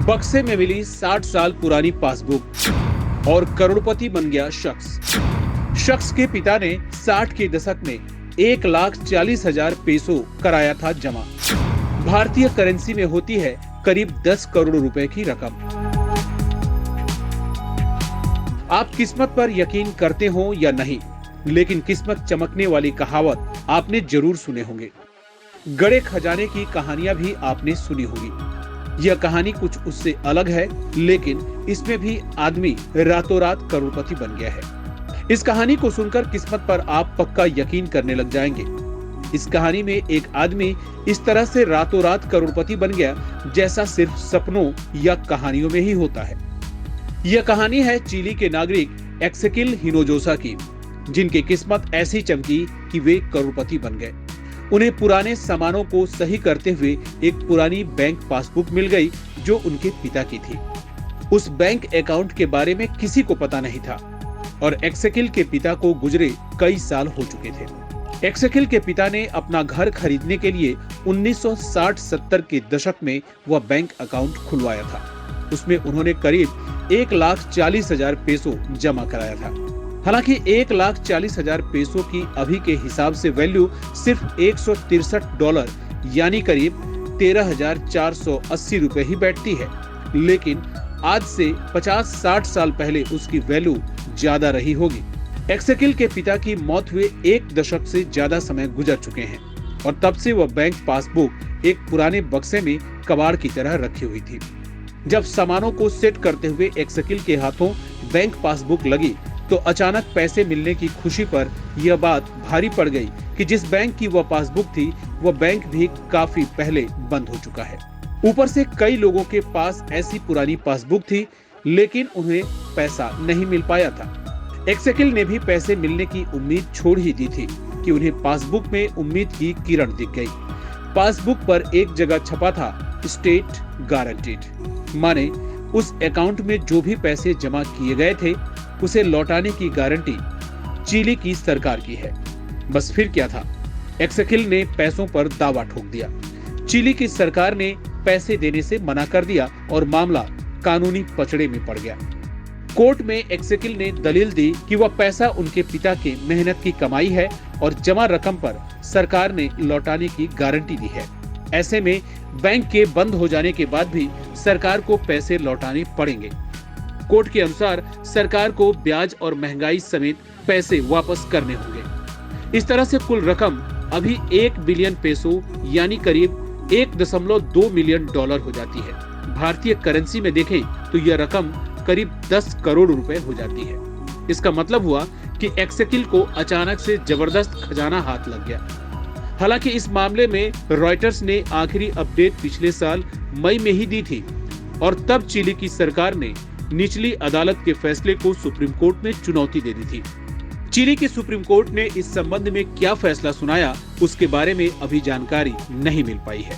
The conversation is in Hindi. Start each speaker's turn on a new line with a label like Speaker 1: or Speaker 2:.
Speaker 1: बक्से में मिली 60 साल पुरानी पासबुक और करोड़पति बन गया शख्स। शख्स के पिता ने 60 के दशक में 1,40,000 पेसो कराया था जमा। भारतीय करेंसी में होती है करीब 10 करोड़ रुपए की रकम। आप किस्मत पर यकीन करते हो या नहीं, लेकिन किस्मत चमकने वाली कहावत आपने जरूर सुने होंगे। गड़े खजाने की कहानियां भी आपने सुनी होगी। यह कहानी कुछ उससे अलग है, लेकिन इसमें भी आदमी रातों रात करोड़पति बन गया है। इस कहानी को सुनकर किस्मत पर आप पक्का यकीन करने लग जाएंगे। इस कहानी में एक आदमी इस तरह से रातों रात करोड़पति बन गया जैसा सिर्फ सपनों या कहानियों में ही होता है। यह कहानी है चिली के नागरिक एक्सेकिल हिनोजोसा की, जिनकी किस्मत ऐसी चमकी कि वे करोड़पति बन गए। उन्हें पुराने सामानों को सही करते हुए एक पुरानी बैंक पासबुक मिल गई जो उनके पिता की थी। उस बैंक अकाउंट के बारे में किसी को पता नहीं था और एक्सेकिल के पिता को गुजरे कई साल हो चुके थे। एक्सेकिल के पिता ने अपना घर खरीदने के लिए 1960-70 के दशक में वह बैंक अकाउंट खुलवाया था। उसमें उन्होंने करीब 1,40,000 पेसो जमा कराया था। हालांकि 1,40,000 पेसो की अभी के हिसाब से वैल्यू सिर्फ $163 यानी करीब 13,480 रुपए ही बैठती है, लेकिन आज से 50-60 साल पहले उसकी वैल्यू ज्यादा रही होगी। एक्सेकिल के पिता की मौत हुए 1 दशक से ज्यादा समय गुजर चुके हैं और तब से वह बैंक पासबुक एक पुराने बक्से में कबाड़ की तरह रखी हुई थी। जब सामानों को सेट करते हुए एक्सेकिल के हाथों बैंक पासबुक लगी तो अचानक पैसे मिलने की खुशी पर यह बात भारी पड़ गई कि जिस बैंक की वह पासबुक थी वह बैंक भी काफी पहले बंद हो चुका है। ऊपर से कई लोगों के पास ऐसी पुरानी पासबुक थी, लेकिन उन्हें पैसा नहीं मिल पाया था। एक्सेकिल ने भी पैसे मिलने की उम्मीद छोड़ ही दी थी कि उन्हें पासबुक में उम्मीद की किरण दिख गई। पासबुक पर एक जगह छपा था स्टेट गारंटीड, माने उस अकाउंट में जो भी पैसे जमा किए गए थे उसे लौटाने की गारंटी चिली की सरकार की है। बस फिर क्या था, एक्सेकिल ने पैसों पर दावा ठोक दिया। चिली की सरकार ने पैसे देने से मना कर दिया और मामला कानूनी पचड़े में पड़ गया। कोर्ट में एक्सेकिल ने दलील दी कि वह पैसा उनके पिता के मेहनत की कमाई है और जमा रकम पर सरकार ने लौटाने की गारंटी दी है। ऐसे में बैंक के बंद हो जाने के बाद भी सरकार को पैसे लौटाने पड़ेंगे। कोर्ट के अनुसार सरकार को ब्याज और महंगाई समेत पैसे वापस करने होंगे। इस तरह से कुल रकम अभी 1 बिलियन पेसो यानी करीब $1.2 मिलियन हो जाती है। भारतीय करेंसी में देखें तो यह रकम करीब 10 करोड़ रुपए हो जाती है। इसका मतलब हुआ कि एक्सेकिल को अचानक से जबरदस्त खजाना हाथ लग गया। हालांकि इस मामले में रॉयटर्स ने आखिरी अपडेट पिछले साल मई में ही दी थी और तब चिली की सरकार ने निचली अदालत के फैसले को सुप्रीम कोर्ट में चुनौती दे दी थी। चिली की सुप्रीम कोर्ट ने इस संबंध में क्या फैसला सुनाया, उसके बारे में अभी जानकारी नहीं मिल पाई है।